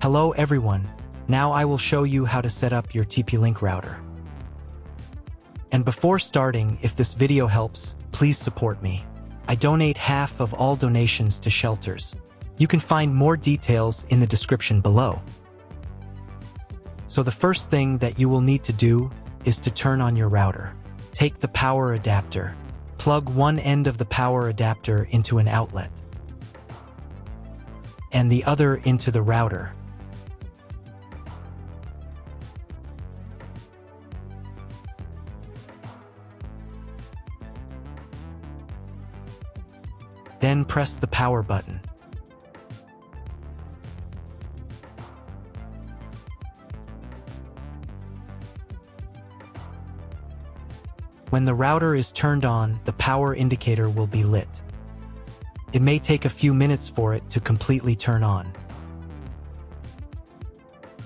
Hello everyone, now I will show you how to set up your TP-Link router. And before starting, if this video helps, please support me. I donate half of all donations to shelters. You can find more details in the description below. So the first thing that you will need to do is to turn on your router. Take the power adapter. Plug one end of the power adapter into an outlet and the other into the router. Then press the power button. When the router is turned on, the power indicator will be lit. It may take a few minutes for it to completely turn on.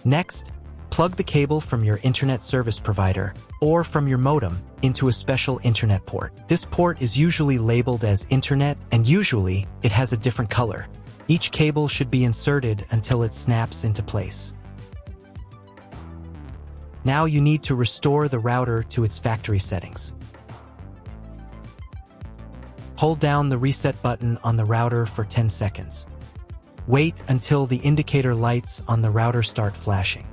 Next, plug the cable from your internet service provider or from your modem into a special internet port. This port is usually labeled as internet, and usually it has a different color. Each cable should be inserted until it snaps into place. Now you need to restore the router to its factory settings. Hold down the reset button on the router for 10 seconds. Wait until the indicator lights on the router start flashing.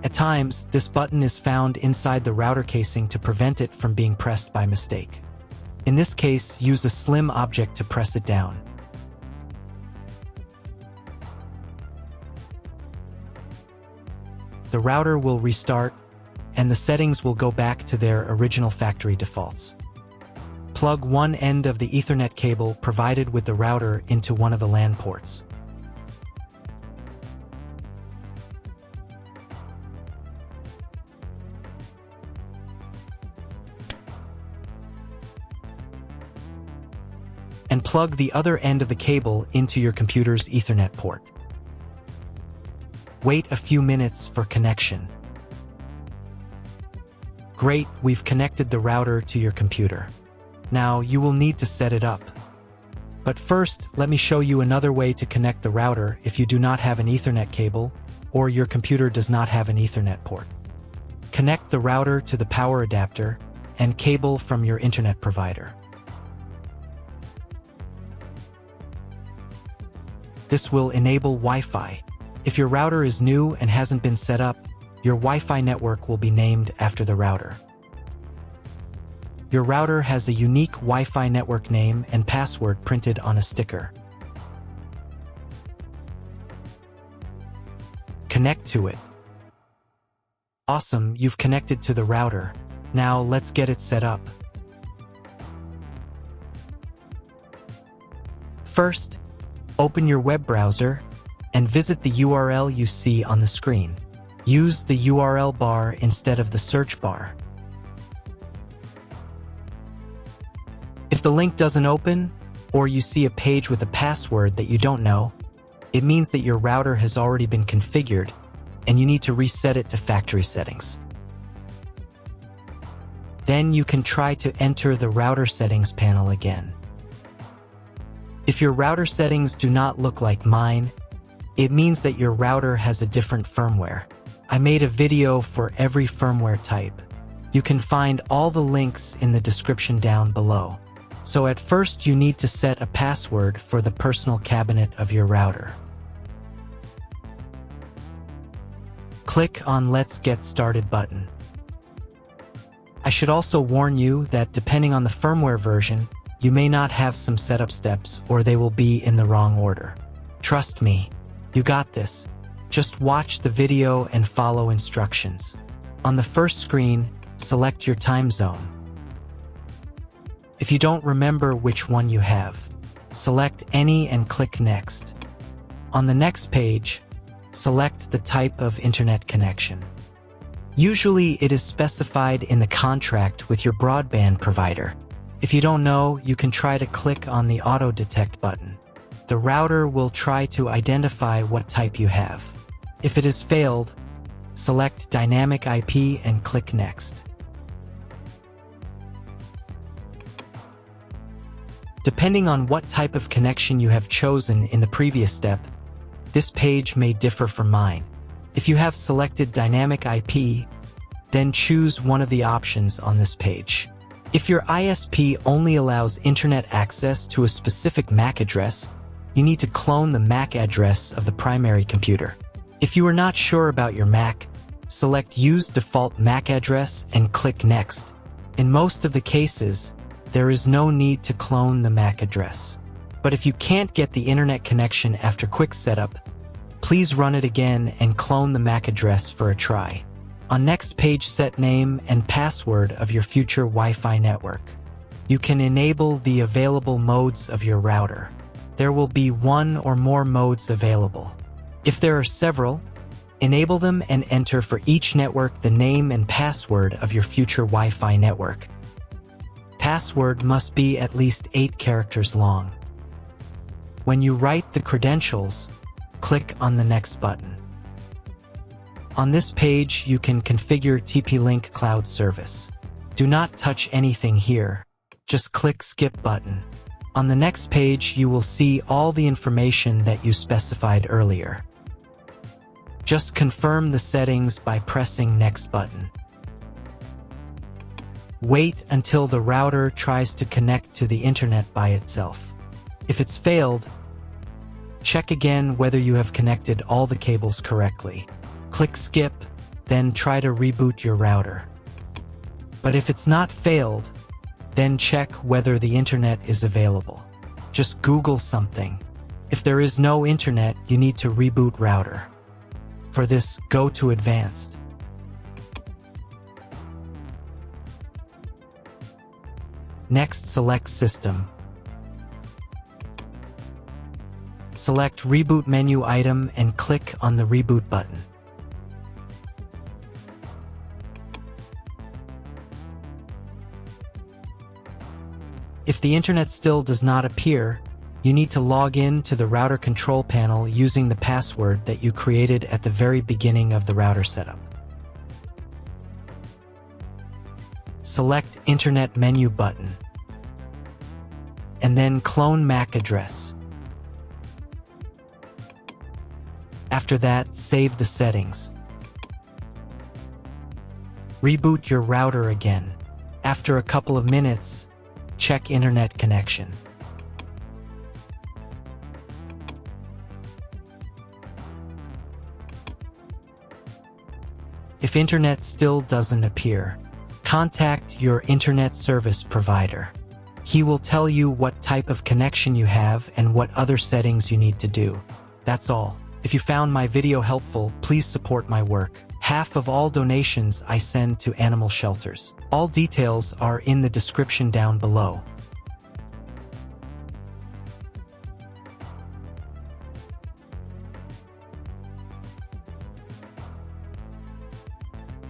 At times, this button is found inside the router casing to prevent it from being pressed by mistake. In this case, use a slim object to press it down. The router will restart, and the settings will go back to their original factory defaults. Plug one end of the Ethernet cable provided with the router into one of the LAN ports. And plug the other end of the cable into your computer's Ethernet port. Wait a few minutes for connection. Great, we've connected the router to your computer. Now you will need to set it up. But first, let me show you another way to connect the router if you do not have an Ethernet cable or your computer does not have an Ethernet port. Connect the router to the power adapter and cable from your internet provider. This will enable Wi-Fi. If your router is new and hasn't been set up, your Wi-Fi network will be named after the router. Your router has a unique Wi-Fi network name and password printed on a sticker. Connect to it. Awesome, you've connected to the router. Now let's get it set up. First, open your web browser and visit the URL you see on the screen. Use the URL bar instead of the search bar. If the link doesn't open, or you see a page with a password that you don't know, it means that your router has already been configured and you need to reset it to factory settings. Then you can try to enter the router settings panel again. If your router settings do not look like mine, it means that your router has a different firmware. I made a video for every firmware type. You can find all the links in the description down below. So at first you need to set a password for the personal cabinet of your router. Click on Let's Get Started button. I should also warn you that depending on the firmware version, you may not have some setup steps or they will be in the wrong order. Trust me, you got this. Just watch the video and follow instructions. On the first screen, select your time zone. If you don't remember which one you have, select any and click Next. On the next page, select the type of internet connection. Usually it is specified in the contract with your broadband provider. If you don't know, you can try to click on the Auto Detect button. The router will try to identify what type you have. If it has failed, select Dynamic IP and click Next. Depending on what type of connection you have chosen in the previous step, This page may differ from mine. If you have selected Dynamic IP, then choose one of the options on this page. If your ISP only allows internet access to a specific MAC address, you need to clone the MAC address of the primary computer. If you are not sure about your MAC, select Use Default MAC Address and click Next. In most of the cases, there is no need to clone the MAC address. But if you can't get the internet connection after quick setup, please run it again and clone the MAC address for a try. On next page, set name and password of your future Wi-Fi network. You can enable the available modes of your router. There will be one or more modes available. If there are several, enable them and enter for each network the name and password of your future Wi-Fi network. Password must be at least 8 characters long. When you write the credentials, click on the Next button. On this page, you can configure TP-Link Cloud Service. Do not touch anything here. Just click Skip button. On the next page, you will see all the information that you specified earlier. Just confirm the settings by pressing Next button. Wait until the router tries to connect to the internet by itself. If it's failed, check again whether you have connected all the cables correctly. Click Skip, then try to reboot your router. But if it's not failed, then check whether the internet is available. Just Google something. If there is no internet, you need to reboot router. For this, go to Advanced. Next, select System. Select Reboot menu item and click on the Reboot button. If the internet still does not appear, you need to log in to the router control panel using the password that you created at the very beginning of the router setup. Select Internet menu button, and then clone MAC address. After that, save the settings. Reboot your router again. After a couple of minutes, check internet connection. If internet still doesn't appear, contact your internet service provider. He will tell you what type of connection you have and what other settings you need to do. That's all. If you found my video helpful, please support my work. Half of all donations I send to animal shelters. All details are in the description down below.